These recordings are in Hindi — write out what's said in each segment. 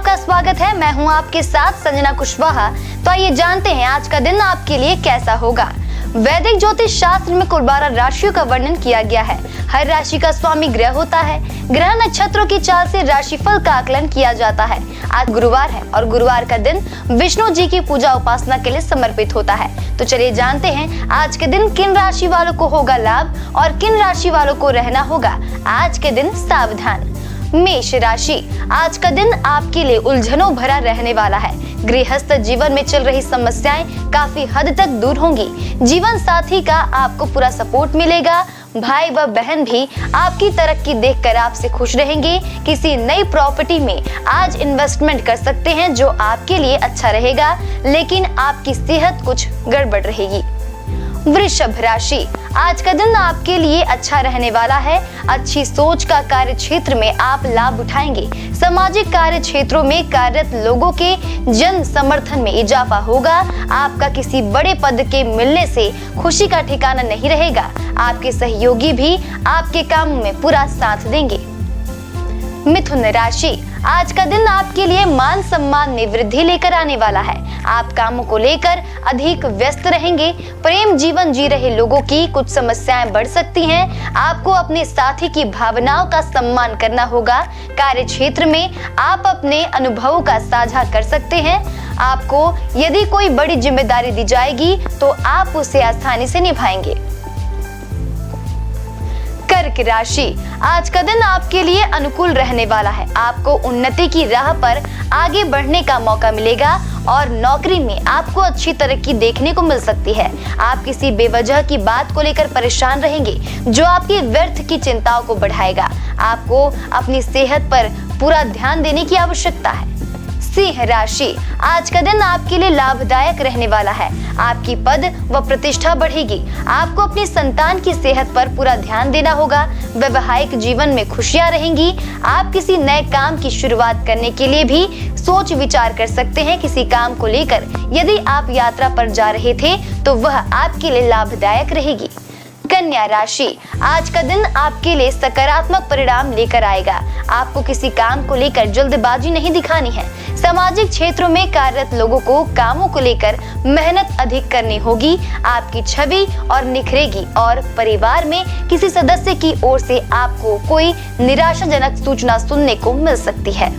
आपका स्वागत है। मैं हूं आपके साथ संजना कुशवाहा। तो आइए जानते हैं आज का दिन आपके लिए कैसा होगा। वैदिक ज्योतिष शास्त्र में कुल 12 राशियों का वर्णन किया गया है। हर राशि का स्वामी ग्रह होता है। ग्रह नक्षत्रों की चाल से राशिफल का आकलन किया जाता है। आज गुरुवार है और गुरुवार का दिन विष्णु जी की पूजा उपासना के लिए समर्पित होता है। तो चलिए जानते हैं आज के दिन किन राशि वालों को होगा लाभ और किन राशि वालों को रहना होगा आज के दिन सावधान। मेष राशि, आज का दिन आपके लिए उलझनों भरा रहने वाला है। गृहस्थ जीवन में चल रही समस्याएं काफी हद तक दूर होंगी। जीवन साथी का आपको पूरा सपोर्ट मिलेगा। भाई व बहन भी आपकी तरक्की देखकर आपसे खुश रहेंगे। किसी नई प्रॉपर्टी में आज इन्वेस्टमेंट कर सकते हैं जो आपके लिए अच्छा रहेगा, लेकिन आपकी सेहत कुछ गड़बड़ रहेगी। वृषभ राशि, आज का दिन आपके लिए अच्छा रहने वाला है। अच्छी सोच का कार्य क्षेत्र में आप लाभ उठाएंगे। सामाजिक कार्य क्षेत्रों में कार्यरत लोगों के जन समर्थन में इजाफा होगा। आपका किसी बड़े पद के मिलने से खुशी का ठिकाना नहीं रहेगा। आपके सहयोगी भी आपके काम में पूरा साथ देंगे। मिथुन राशि, आज का दिन आपके लिए मान सम्मान में वृद्धि लेकर आने वाला है। आप कामों को लेकर अधिक व्यस्त रहेंगे। प्रेम जीवन जी रहे लोगों की कुछ समस्याएं बढ़ सकती हैं। आपको अपने साथी की भावनाओं का सम्मान करना होगा। कार्य क्षेत्र में आप अपने अनुभवों का साझा कर सकते हैं। आपको यदि कोई बड़ी जिम्मेदारी दी जाएगी तो आप उसे आसानी से निभाएंगे। कर्क राशि, आज का दिन आपके लिए अनुकूल रहने वाला है। आपको उन्नति की राह पर आगे बढ़ने का मौका मिलेगा और नौकरी में आपको अच्छी तरक्की देखने को मिल सकती है। आप किसी बेवजह की बात को लेकर परेशान रहेंगे जो आपकी व्यर्थ की चिंताओं को बढ़ाएगा। आपको अपनी सेहत पर पूरा ध्यान देने की आवश्यकता है। सिंह राशि, आज का दिन आपके लिए लाभदायक रहने वाला है। आपकी पद व प्रतिष्ठा बढ़ेगी। आपको अपनी संतान की सेहत पर पूरा ध्यान देना होगा। वैवाहिक जीवन में खुशियां रहेंगी। आप किसी नए काम की शुरुआत करने के लिए भी सोच विचार कर सकते हैं। किसी काम को लेकर यदि आप यात्रा पर जा रहे थे तो वह आपके लिए लाभदायक रहेगी। कन्या राशि, आज का दिन आपके लिए सकारात्मक परिणाम लेकर आएगा। आपको किसी काम को लेकर जल्दबाजी नहीं दिखानी है। सामाजिक क्षेत्रों में कार्यरत लोगों को कामों को लेकर मेहनत अधिक करनी होगी। आपकी छवि और निखरेगी और परिवार में किसी सदस्य की ओर से आपको कोई निराशाजनक सूचना सुनने को मिल सकती है।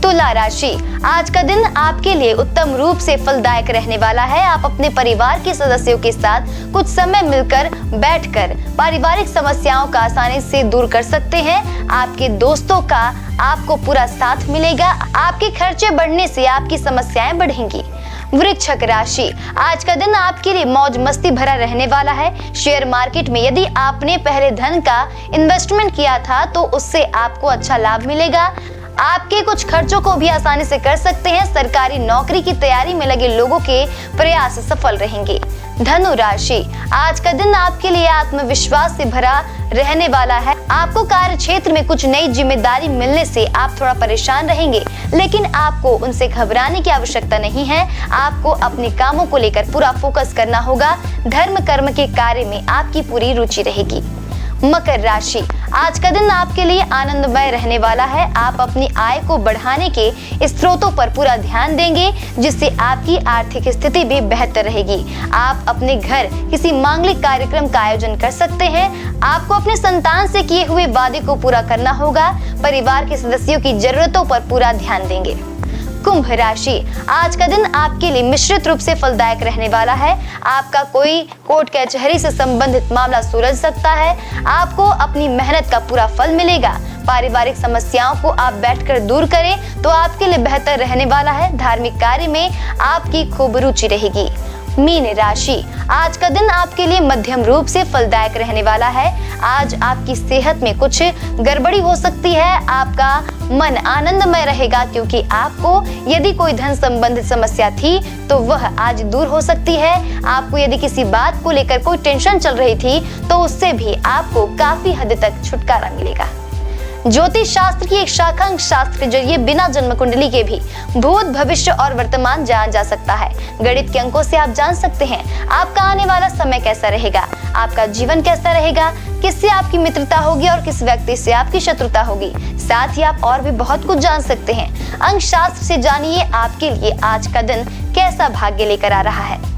तुला राशि, आज का दिन आपके लिए उत्तम रूप से फलदायक रहने वाला है। आप अपने परिवार के सदस्यों के साथ कुछ समय मिलकर बैठकर पारिवारिक समस्याओं का आसानी से दूर कर सकते हैं। आपके दोस्तों का आपको पूरा साथ मिलेगा। आपके खर्चे बढ़ने से आपकी समस्याएं बढ़ेंगी। वृश्चिक राशि, आज का दिन आपके लिए मौज मस्ती भरा रहने वाला है। शेयर मार्केट में यदि आपने पहले धन का इन्वेस्टमेंट किया था तो उससे आपको अच्छा लाभ मिलेगा। आपके कुछ खर्चों को भी आसानी से कर सकते हैं। सरकारी नौकरी की तैयारी में लगे लोगों के प्रयास सफल रहेंगे। धनु राशि, आज का दिन आपके लिए आत्मविश्वास से भरा रहने वाला है। आपको कार्य क्षेत्र में कुछ नई जिम्मेदारी मिलने से आप थोड़ा परेशान रहेंगे, लेकिन आपको उनसे घबराने की आवश्यकता नहीं है। आपको अपने कामों को लेकर पूरा फोकस करना होगा। धर्म कर्म के कार्य में आपकी पूरी रुचि रहेगी। मकर राशि, आज का दिन आपके लिए आनंदमय रहने वाला है। आप अपनी आय को बढ़ाने के स्रोतों पर पूरा ध्यान देंगे, जिससे आपकी आर्थिक स्थिति भी बेहतर रहेगी। आप अपने घर किसी मांगलिक कार्यक्रम का आयोजन कर सकते हैं। आपको अपने संतान से किए हुए वादे को पूरा करना होगा। परिवार के सदस्यों की जरूरतों पर पूरा ध्यान देंगे। कुंभ राशि, आज का दिन आपके लिए मिश्रित रूप से फलदायक रहने वाला है। आपका कोई कोर्ट कचहरी से संबंधित मामला सुलझ सकता है। आपको अपनी मेहनत का पूरा फल मिलेगा। पारिवारिक समस्याओं को आप बैठकर दूर करें तो आपके लिए बेहतर रहने वाला है। धार्मिक कार्य में आपकी खूब रुचि रहेगी। मीन राशि, आज का दिन आपके लिए मध्यम रूप से फलदायक रहने वाला है। आज आपकी सेहत में कुछ गड़बड़ी हो सकती है। आपका मन आनंदमय रहेगा क्योंकि आपको यदि कोई धन संबंधित समस्या थी तो वह आज दूर हो सकती है। आपको यदि किसी बात को लेकर कोई टेंशन चल रही थी तो उससे भी आपको काफी हद तक छुटकारा मिलेगा। ज्योतिष शास्त्र की एक शाखा अंक शास्त्र के जरिए बिना जन्म कुंडली के भी भूत, भविष्य और वर्तमान जाना जा सकता है। गणित के अंकों से आप जान सकते हैं आपका आने वाला समय कैसा रहेगा, आपका जीवन कैसा रहेगा, किससे आपकी मित्रता होगी और किस व्यक्ति से आपकी शत्रुता होगी। साथ ही आप और भी बहुत कुछ जान सकते हैं। अंक शास्त्र से जानिए आपके लिए आज का दिन कैसा भाग्य लेकर आ रहा है।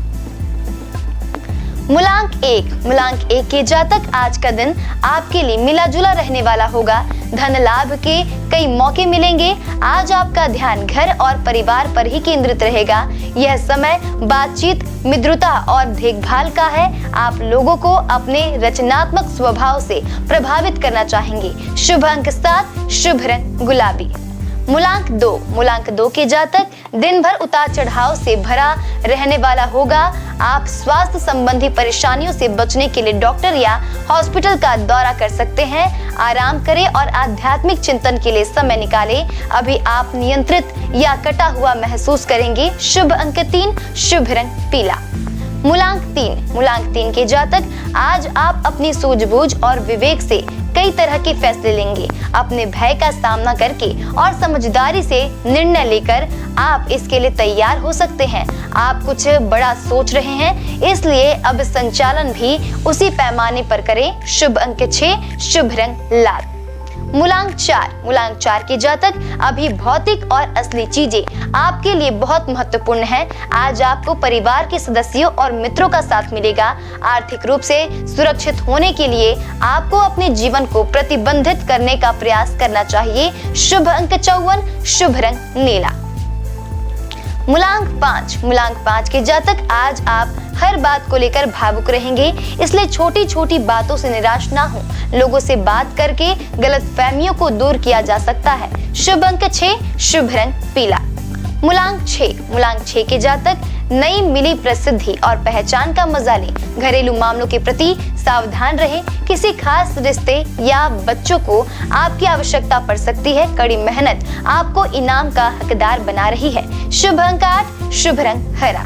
मूलांक एक के जातक आज का दिन आपके लिए मिला जुला रहने वाला होगा। धन लाभ के कई मौके मिलेंगे। आज आपका ध्यान घर और परिवार पर ही केंद्रित रहेगा। यह समय बातचीत, मित्रता और देखभाल का है। आप लोगों को अपने रचनात्मक स्वभाव से प्रभावित करना चाहेंगे। शुभ अंक 7, शुभ रंग गुलाबी। मूलांक 2 के जातक दिन भर उतार चढ़ाव से भरा रहने वाला होगा। आप स्वास्थ्य संबंधी परेशानियों से बचने के लिए डॉक्टर या हॉस्पिटल का दौरा कर सकते हैं। आराम करें और आध्यात्मिक चिंतन के लिए समय निकालें। अभी आप नियंत्रित या कटा हुआ महसूस करेंगे। शुभ अंक 3, शुभ रंग पीला। मूलांक 3 के जातक आज आप अपनी सूझबूझ और विवेक से कई तरह के फैसले लेंगे। अपने भय का सामना करके और समझदारी से निर्णय लेकर आप इसके लिए तैयार हो सकते हैं। आप कुछ बड़ा सोच रहे हैं, इसलिए अब संचालन भी उसी पैमाने पर करें। शुभ अंक 6, शुभ रंग लाल। मूलांक 4 के जातक अभी भौतिक और असली चीजें आपके लिए बहुत महत्वपूर्ण है। आज आपको परिवार के सदस्यों और मित्रों का साथ मिलेगा। आर्थिक रूप से सुरक्षित होने के लिए आपको अपने जीवन को प्रतिबंधित करने का प्रयास करना चाहिए। शुभ अंक 54, शुभ रंग नीला। मूलांक 5 के जातक आज आप हर बात को लेकर भावुक रहेंगे, इसलिए छोटी छोटी बातों से निराश ना हो। लोगों से बात करके गलतफहमियों को दूर किया जा सकता है। शुभ अंक 6, शुभ रंग पीला। मूलांक 6 के जातक नई मिली प्रसिद्धि और पहचान का मजा लें। घरेलू मामलों के प्रति सावधान रहें। किसी खास रिश्ते या बच्चों को आपकी आवश्यकता पड़ सकती है। कड़ी मेहनत आपको इनाम का हकदार बना रही है। शुभ अंक 8, शुभ रंग हरा।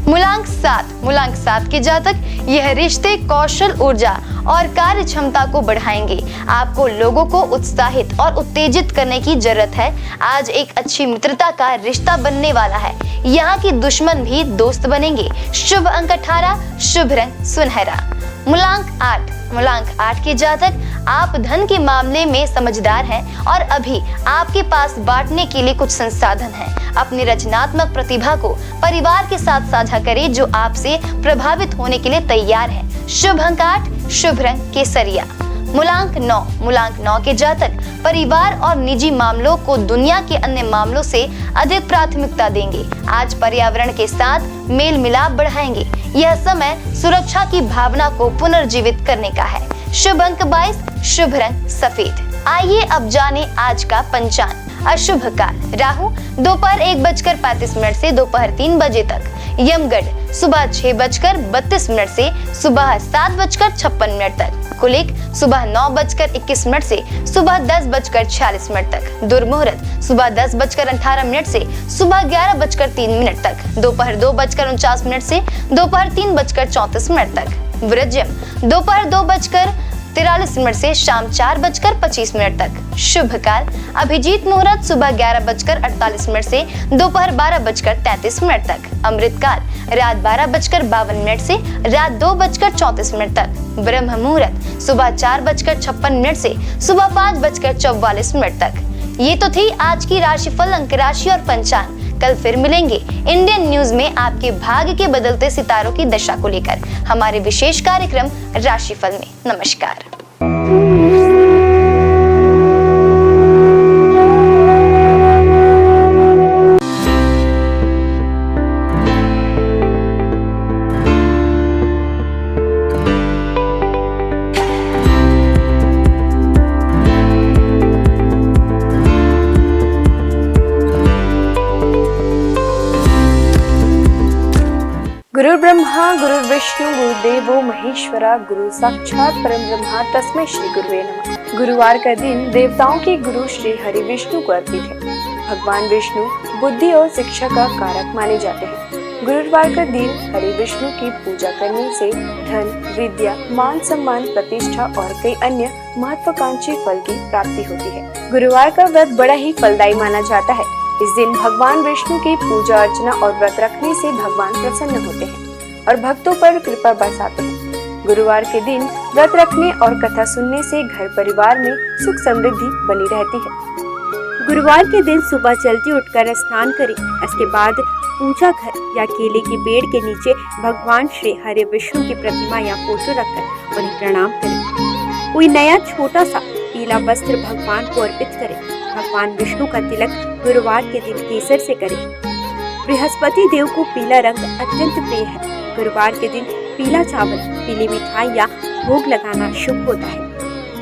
मूलांक 7 के जातक यह रिश्ते कौशल, ऊर्जा और कार्य क्षमता को बढ़ाएंगे। आपको लोगों को उत्साहित और उत्तेजित करने की जरूरत है। आज एक अच्छी मित्रता का रिश्ता बनने वाला है। यहाँ की दुश्मन भी दोस्त बनेंगे। शुभ अंक 18, शुभ रंग सुनहरा। मूलांक 8 के जातक आप धन के मामले में समझदार हैं और अभी आपके पास बांटने के लिए कुछ संसाधन हैं। अपनी रचनात्मक प्रतिभा को परिवार के साथ साझा करें जो आपसे प्रभावित होने के लिए तैयार है। शुभ अंक 8, शुभ रंग केसरिया। मूलांक 9 के जातक परिवार और निजी मामलों को दुनिया के अन्य मामलों से अधिक प्राथमिकता देंगे। आज पर्यावरण के साथ मेल मिलाप बढ़ाएंगे। यह समय सुरक्षा की भावना को पुनर्जीवित करने का है। शुभ अंक 22, शुभ रंग सफेद। आइए अब जाने आज का पंचांग। अशुभ काल राहु दोपहर 1:35 से दोपहर 3 बजे तक। यमगढ़ सुबह 6:32 से सुबह 7:56 तक। कुलिक सुबह 9:21 से सुबह 10:46 तक। दुर्मुहूर्त सुबह 10:18 से सुबह 11:03 तक। दोपहर 2:49 से दोपहर 3:34 तक। वृज्यम दोपहर 2:43 से शाम 4:25 तक। शुभ काल अभिजीत मुहूर्त सुबह 11:48 से दोपहर 12:33 तक। अमृत काल रात 12:52 से रात 2:34 तक। ब्रह्म मुहूर्त सुबह 4:56 से सुबह 5:44 तक। ये तो थी आज की राशिफल, अंक राशि और पंचांग। कल फिर मिलेंगे इंडियन न्यूज में आपके भाग्य के बदलते सितारों की दशा को लेकर हमारे विशेष कार्यक्रम राशिफल में। नमस्कार। गुरु ब्रह्मा गुरु विष्णु गुरुदेवो महेश्वरा गुरु साक्षात परम ब्रह्मा तस्मै श्री गुरुवे नमः। गुरुवार का दिन देवताओं के गुरु श्री हरि विष्णु को अर्पित है। भगवान विष्णु बुद्धि और शिक्षा का कारक माने जाते हैं। गुरुवार का दिन हरि विष्णु की पूजा करने से धन, विद्या, मान सम्मान, प्रतिष्ठा और कई अन्य महत्वाकांक्षी फल की प्राप्ति होती है। गुरुवार का व्रत बड़ा ही फलदायी माना जाता है। इस दिन भगवान विष्णु की पूजा अर्चना और व्रत रखने से भगवान प्रसन्न होते हैं और भक्तों पर कृपा बरसाते हैं। गुरुवार के दिन व्रत रखने और कथा सुनने से घर परिवार में सुख समृद्धि बनी रहती है। गुरुवार के दिन सुबह जल्दी उठकर स्नान करें। इसके बाद पूजा घर या केले के पेड़ के नीचे भगवान श्री हरि विष्णु की प्रतिमा या फोटो रखकर उन्हें प्रणाम करें। कोई नया छोटा सा पीला वस्त्र भगवान को अर्पित करें। भगवान विष्णु का तिलक गुरुवार के दिन केसर से करें। बृहस्पति देव को पीला रंग अत्यंत प्रिय है। गुरुवार के दिन पीला चावल, पीली मिठाई या भोग लगाना शुभ होता है।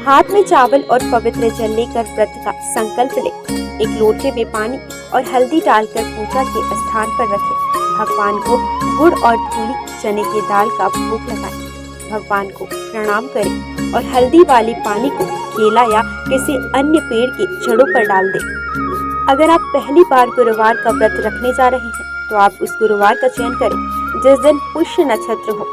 हाथ में चावल और पवित्र जल लेकर व्रत का संकल्प लें। एक लोटे में पानी और हल्दी डालकर पूजा के स्थान पर रखें। भगवान को गुड़ और धूली चने की दाल का भोग लगाएं। भगवान को प्रणाम करें और हल्दी वाले पानी को केला या किसी अन्य पेड़ की जड़ों पर डाल दें। अगर आप पहली बार गुरुवार का व्रत रखने जा रहे हैं तो आप उस गुरुवार का चयन करें जिस दिन पुष्य नक्षत्र हो।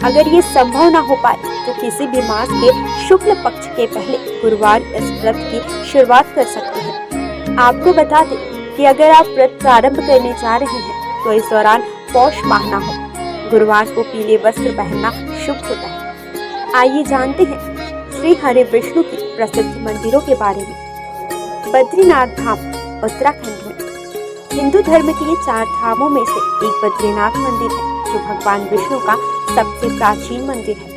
अगर ये संभव न हो पाए तो किसी भी मास के शुक्ल पक्ष के पहले गुरुवार इस व्रत की शुरुआत कर सकते हैं। आपको बता दें कि अगर आप व्रत प्रारंभ करने जा रहे हैं तो इस दौरान पौष माह न हो। गुरुवार को पीले वस्त्र पहनना शुभ होता है। आइए जानते हैं श्री हरि विष्णु की प्रसिद्ध मंदिरों के बारे में। बद्रीनाथ धाम उत्तराखंड में हिंदू धर्म के 4 धामों में से एक बद्रीनाथ मंदिर है जो भगवान विष्णु का सबसे प्राचीन मंदिर है।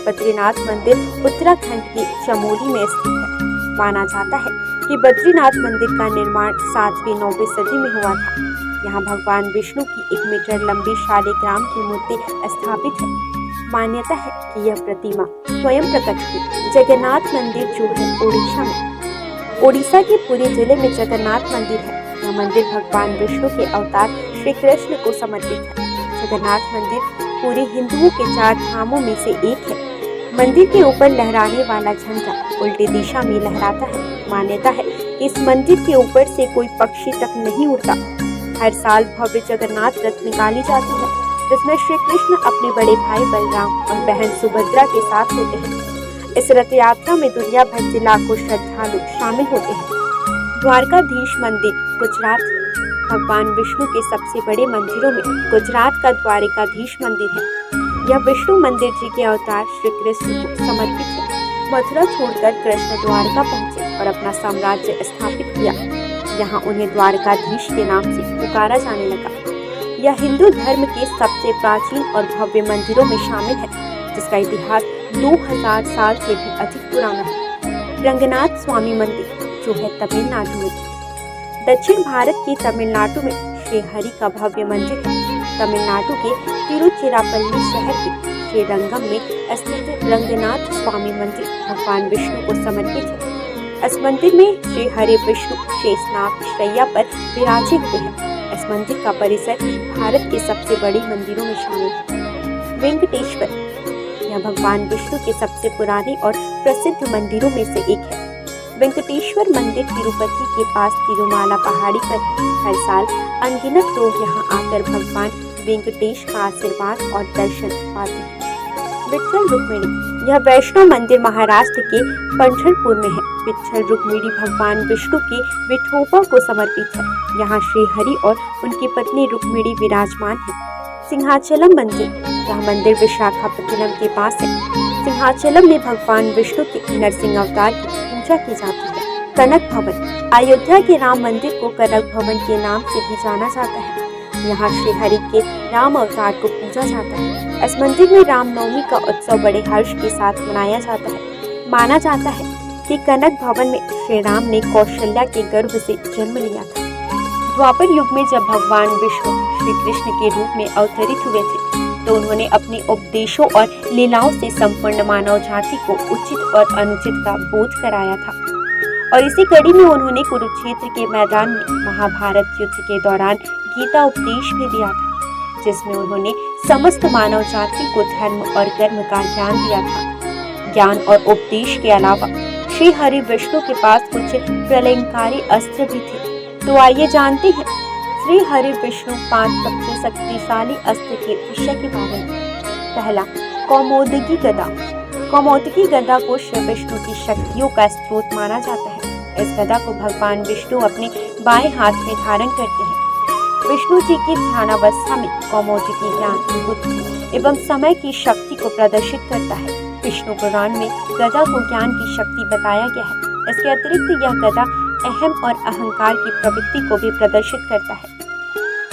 बद्रीनाथ मंदिर उत्तराखंड के चमोली में स्थित है। माना जाता है कि बद्रीनाथ मंदिर का निर्माण 7वीं 9वीं सदी में हुआ था। यहाँ भगवान विष्णु की 1 मीटर लंबी शालिग्राम की मूर्ति स्थापित है। मान्यता है कि यह प्रतिमा स्वयं प्रकट हुई। जगन्नाथ मंदिर जो है ओडिशा में, ओडिशा के पुरी जिले में जगन्नाथ मंदिर है। यह मंदिर भगवान विष्णु के अवतार श्री कृष्ण को समर्पित है। जगन्नाथ मंदिर पूरे हिंदुओं के 4 धामों में से एक है। मंदिर के ऊपर लहराने वाला झंडा उल्टी दिशा में लहराता है। मान्यता है कि इस मंदिर के ऊपर से कोई पक्षी तक नहीं उड़ता। हर साल भव्य जगन्नाथ रथ निकाली जाती है जिसमें श्री कृष्ण अपने बड़े भाई बलराम और बहन सुभद्रा के साथ होते हैं। इस रथ यात्रा में दुनिया भर से लाखों श्रद्धालु शामिल होते हैं। द्वारकाधीश मंदिर गुजरात है। भगवान विष्णु के सबसे बड़े मंदिरों में गुजरात का द्वारकाधीश मंदिर है। यह विष्णु मंदिर जी के अवतार श्री कृष्ण को समर्पित है। मथुरा छोड़कर कृष्ण द्वारका पहुँचे और अपना साम्राज्य स्थापित किया। यहाँ उन्हें द्वारकाधीश के नाम से पुकारा जाने लगा। यह हिंदू धर्म के सबसे प्राचीन और भव्य मंदिरों में शामिल है जिसका इतिहास 2000 साल से भी अधिक पुराना है। रंगनाथ स्वामी मंदिर जो है तमिलनाडु में। दक्षिण भारत के तमिलनाडु में श्री हरि का भव्य मंदिर है। तमिलनाडु के तिरुचिरापल्ली शहर के श्रीरंगम में स्थित रंगनाथ स्वामी मंदिर भगवान विष्णु को समर्पित है। इस मंदिर में श्री हरि विष्णु शेषनाग शैया पर विराजित हुए हैं। इस मंदिर का परिसर भारत के सबसे बड़े मंदिरों में शामिल है। वेंकटेश्वर यह भगवान विष्णु के सबसे पुराने और प्रसिद्ध मंदिरों में से एक है। वेंकटेश्वर मंदिर तिरुपति के पास तिरुमाला पहाड़ी पर है। हर साल अनगिनत लोग यहाँ आकर भगवान वेंकटेश का आशीर्वाद और दर्शन पाते हैं। विट्ठल रुक्मिणी यह वैष्णव मंदिर महाराष्ट्र के पंढरपुर में है। विट्ठल रुक्मिणी भगवान विष्णु के विठोबा को समर्पित है। यहाँ श्री हरि और उनकी पत्नी रुक्मिणी विराजमान है। सिंहाचलम मंदिर यह मंदिर विशाखापट्टनम के पास है। सिंहाचलम में भगवान विष्णु के नरसिंह अवतार की पूजा की जाती है। कनक भवन अयोध्या के राम मंदिर को कनक भवन के नाम से भी जाना जाता है। यहाँ श्री हरि के राम अवतार को पूजा जाता है। इस मंदिर में रामनवमी का उत्सव बड़े हर्ष के साथ मनाया जाता है। माना जाता है कि कनक भवन में श्री राम ने कौशल्या के गर्भ से जन्म लिया था। द्वापर युग में जब भगवान विष्णु श्री कृष्ण के रूप में अवतरित हुए थे तो उन्होंने अपने उपदेशों और लीलाओं से संपूर्ण मानव जाति को उचित और अनुचित का बोध कराया था। और इसी कड़ी में उन्होंने कुरुक्षेत्र के मैदान में महाभारत युद्ध के दौरान गीता उपदेश भी दिया था, जिसमें उन्होंने समस्त मानव जाति को धर्म और कर्म का ज्ञान दिया था। ज्ञान और उपदेश के अलावा श्री हरि विष्णु के पास कुछ प्रलयंकारी अस्त्र भी थे। तो आइए जानते हैं श्री हरि विष्णु 5 सबसे शक्तिशाली अस्त्र के विषय के बारे में। पहला, कौमोदकी गदा। कौमोदकी गदा को श्री विष्णु की शक्तियों का स्रोत माना जाता है। इस गदा को भगवान विष्णु अपने बाएं हाथ में धारण करते हैं। विष्णु जी की ध्यानावस्था में कौमोदकी ज्ञान, बुद्धि एवं समय की शक्ति को प्रदर्शित करता है। विष्णु पुराण में गदा को ज्ञान की शक्ति बताया गया है। इसके अतिरिक्त यह गदा अहम और अहंकार की प्रवृत्ति को भी प्रदर्शित करता है।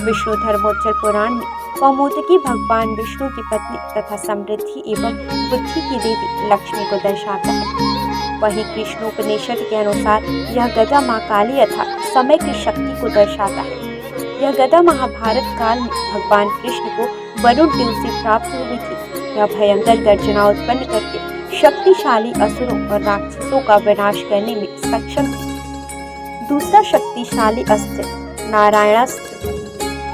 विष्णु धर्मोच्चर पुराण में कौमोदकी भगवान विष्णु की पत्नी तथा समृद्धि एवं बुद्धि की देवी लक्ष्मी को दर्शाता है। वहीं कृष्णोपनिषद के अनुसार यह गदा मां काली अर्थात समय की शक्ति को दर्शाता है। यह गदा महाभारत काल में भगवान कृष्ण को वरुण देव से प्राप्त हुई थी। यह भयंकर गर्जना उत्पन्न करके शक्तिशाली असुरों और राक्षसों का विनाश करने में सक्षम थी। दूसरा शक्तिशाली अस्त्र नारायणास्त्र।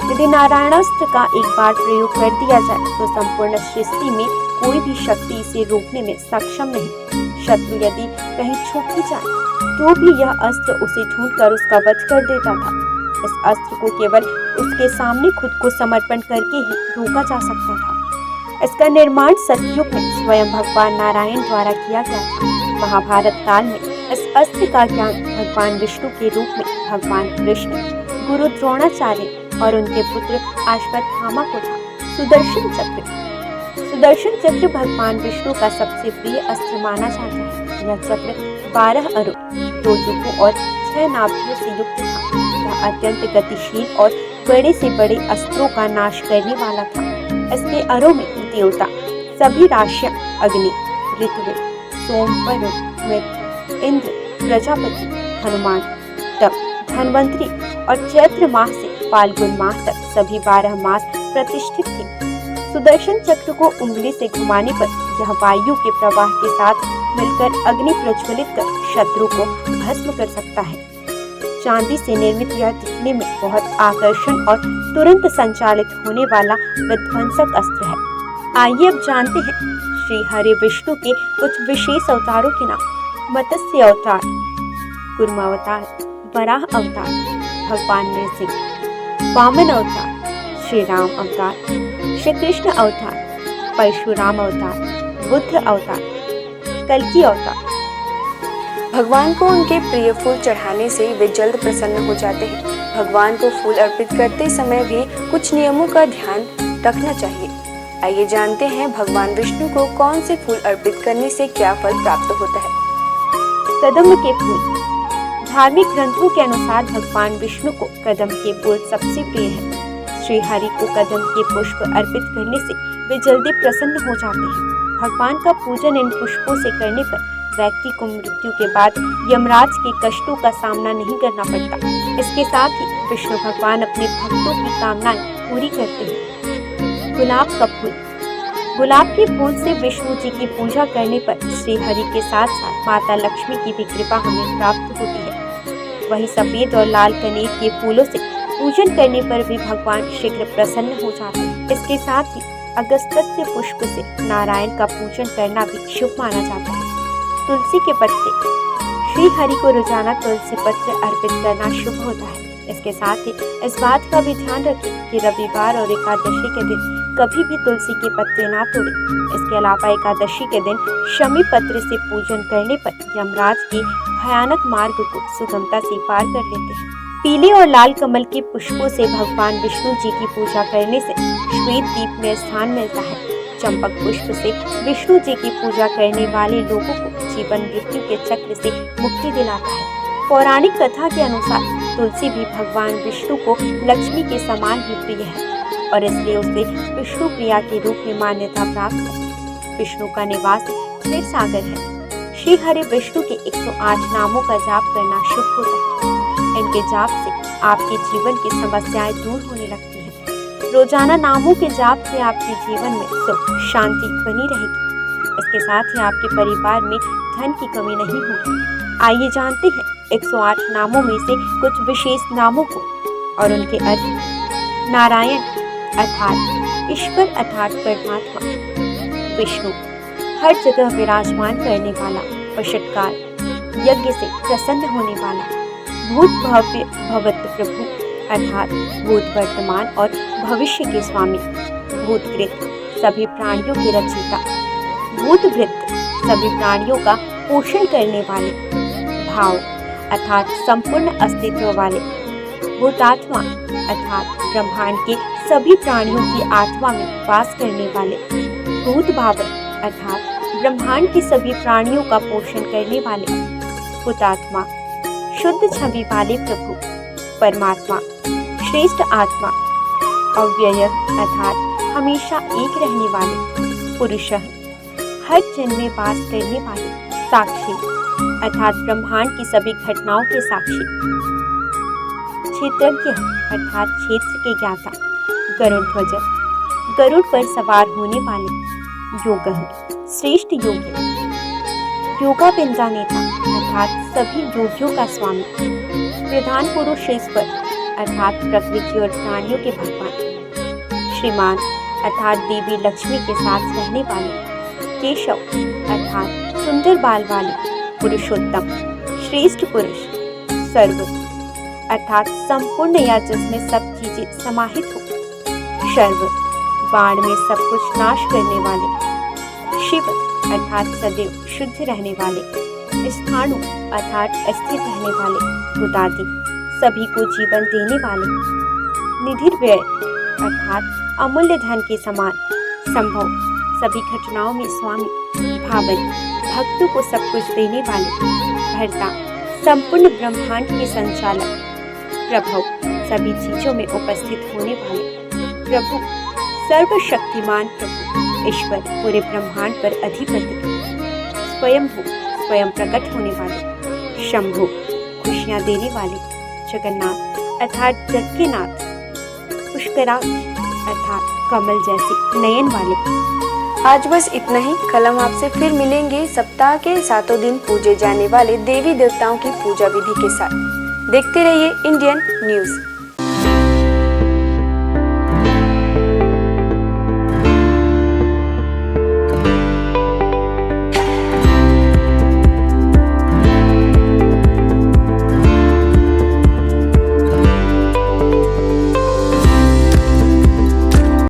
यदि नारायणास्त्र का एक बार प्रयोग कर दिया जाए तो संपूर्ण सृष्टि में कोई भी शक्ति इसे रोकने में सक्षम नहीं। शत्रु यदि कहीं छुप भी जाए तो भी यह अस्त्र उसे ढूंढकर उसका वध कर देता था। इस अस्त्र को केवल उसके सामने खुद को समर्पण करके ही रोका जा सकता था। इसका निर्माण सतयुग में स्वयं भगवान नारायण द्वारा किया गया था। महाभारत काल में इस अस्त्र का ज्ञान भगवान विष्णु के रूप में भगवान कृष्ण, गुरु द्रोणाचार्य और उनके पुत्र अश्वत्थामा को था। सुदर्शन चक्र। सुदर्शन चक्र भगवान विष्णु का सबसे प्रिय अस्त्र माना जाता है। यह चक्र 12 अरों, 2 युगों और 6 नाभियों से युक्त था। यह अत्यंत गतिशील और बड़े से बड़े अस्त्रों का नाश करने वाला था। इसके अरों में देवता, सभी राशियां, अग्नि, ऋत्विक, सोम, वरुण, मित्र, इंद्र, प्रजापति, हनुमान, तप, धन्वंतरी और चैत्र माह से फाल्गुन माह तक सभी 12 मास प्रतिष्ठित थे। सुदर्शन चक्र को उंगली से घुमाने पर यह वायु के प्रवाह के साथ मिलकर अग्नि प्रज्वलित कर शत्रु को भस्म कर सकता है। चांदी से निर्मित यह दिखने में बहुत आकर्षण और तुरंत संचालित होने वाला विध्वंसक अस्त्र है। आइए अब जानते हैं श्री हरि विष्णु के कुछ विशेष अवतारों के नाम। मत्स्य अवतार, कूर्म अवतार, वराह अवतार, भगवान नरसिंह। वामन अवतार, श्री राम अवतार, श्री कृष्ण अवतार, परशुराम अवतार, बुद्ध अवतार, कल्कि अवतार। भगवान को उनके प्रिय फूल चढ़ाने से वे जल्द प्रसन्न हो जाते हैं। भगवान को फूल अर्पित करते समय भी कुछ नियमों का ध्यान रखना चाहिए। आइए जानते हैं भगवान विष्णु को कौन से फूल अर्पित करने से क्या फल प्राप्त होता है। कदम्ब के फूल। धार्मिक ग्रंथों के अनुसार भगवान विष्णु को कदम्ब के फूल सबसे प्रिय है। श्री हरि को कदम्ब के पुष्प अर्पित करने से वे जल्दी प्रसन्न हो जाते हैं। भगवान का पूजन इन पुष्पों से करने पर व्यक्ति को मृत्यु के बाद यमराज के कष्टों का सामना नहीं करना पड़ता। इसके साथ ही विष्णु भगवान अपने भक्तों की कामनाएं पूरी करते हैं। गुलाब का फूल। गुलाब के फूल से विष्णु जी की पूजा करने पर श्री हरि के साथ साथ माता लक्ष्मी की भी कृपा हमें प्राप्त होती है। वहीं सफेद और लाल कनेर के फूलों से पूजन करने पर भी भगवान शीघ्र प्रसन्न हो जाते हैं। इसके साथ ही अगस्त्य पुष्प से नारायण का पूजन करना भी शुभ माना जाता है। तुलसी के पत्ते। श्री हरि को रोजाना तुलसी पत्र अर्पित करना शुभ होता है। इसके साथ ही इस बात का भी ध्यान रखें कि रविवार और एकादशी के दिन कभी भी तुलसी के पत्ते ना तोड़ें। इसके अलावा एकादशी के दिन शमी पत्र से पूजन करने पर यमराज के भयानक मार्ग को सुगमता से पार कर लेते हैं। पीले और लाल कमल के पुष्पों से भगवान विष्णु जी की पूजा करने से श्वेत दीप में स्थान मिलता है। चंपक पुष्प से विष्णु जी की पूजा करने वाले लोगों को जीवन मृत्यु के चक्र से मुक्ति दिलाता है। पौराणिक कथा के अनुसार तुलसी भी भगवान विष्णु को लक्ष्मी के समान ही प्रिय है और इसलिए उसे विष्णु प्रिया के रूप में मान्यता प्राप्त है। विष्णु का निवास क्षीर सागर है। श्री हरि विष्णु के 108 नामों का जाप करना शुभ होता है। इनके जाप से आपके जीवन की समस्याएं दूर होने लगती हैं। रोजाना नामों के जाप से आपके जीवन में सुख शांति बनी रहेगी। इसके साथ ही आपके परिवार में धन की कमी नहीं होगी। आइए जानते हैं 108 नामों में से कुछ विशेष नामों को और उनके अर्थ। नारायण अर्थात ईश्वर अर्थात परमात्मा। विष्णु हर जगह विराजमान करने वाला, वशटकार, यज्ञ से प्रसन्न होने वाला। भूत भव्य भवत प्रभु अर्थात भूत, वर्तमान और भविष्य के स्वामी। भूतकृत सभी प्राणियों के रचयिता। भूतभृत सभी प्राणियों का पोषण करने वाले। भाव अर्थात संपूर्ण अस्तित्व वाले। भूतात्मा अर्थात ब्रह्मांड के सभी प्राणियों की आत्मा में वास करने वाले। भूत भावन अर्थात ब्रह्मांड के सभी प्राणियों का पोषण करने वाले। हुतात्मा शुद्ध छवि वाले प्रभु, परमात्मा, श्रेष्ठ आत्मा। अव्यय अर्थात हमेशा एक रहने वाले। पुरुषः हर जन्म में वास करने वाले। साक्षी अर्थात ब्रह्मांड की सभी घटनाओं के साक्षी। क्षेत्रज्ञ अर्थात क्षेत्र के ज्ञाता। गरुड़ध्वज गरुड़ पर सवार होने वाले। योगः श्रेष्ठ योगी। योगा पिंजा नेता अर्थात सभी योगियों का स्वामी। प्रधान पुरुष ईश्वर अर्थात प्रकृति और प्राणियों के भगवान। श्रीमान अर्थात देवी लक्ष्मी के साथ रहने वाले। केशव अर्थात सुंदर बाल वाले। पुरुषोत्तम श्रेष्ठ पुरुष। सर्व अर्थात संपूर्ण या जिसमें सब चीजें समाहित हो। शर्व बाण में सब कुछ नाश करने वाले। शिव अर्थात सदैव शुद्ध रहने वाले। स्थाणु अर्थात स्थिर रहने वाले। भूतादि सभी को जीवन देने वाले। निधिर्व्यय अर्थात अमूल्य धन के समान। संभव सभी घटनाओं में स्वामी। भावन भक्तों को सब कुछ देने वाले। भर्ता संपूर्ण ब्रह्मांड के संचालक। प्रभव सभी चीजों में उपस्थित होने वाले। प्रभु सर्वशक्तिमान प्रभु, ईश्वर पूरे ब्रह्मांड पर अधिपति। स्वयंभू स्वयं प्रकट होने वाले। शंभु खुशियां देने वाले। जगन्नाथ अर्थात जग के नाथ। पुष्कराक्ष अर्थात कमल जैसे नयन वाले। आज बस इतना ही। कल हम आपसे फिर मिलेंगे सप्ताह के 7 दिन पूजे जाने वाले देवी देवताओं की पूजा विधि के साथ। देखते रहिए इंडियन न्यूज़।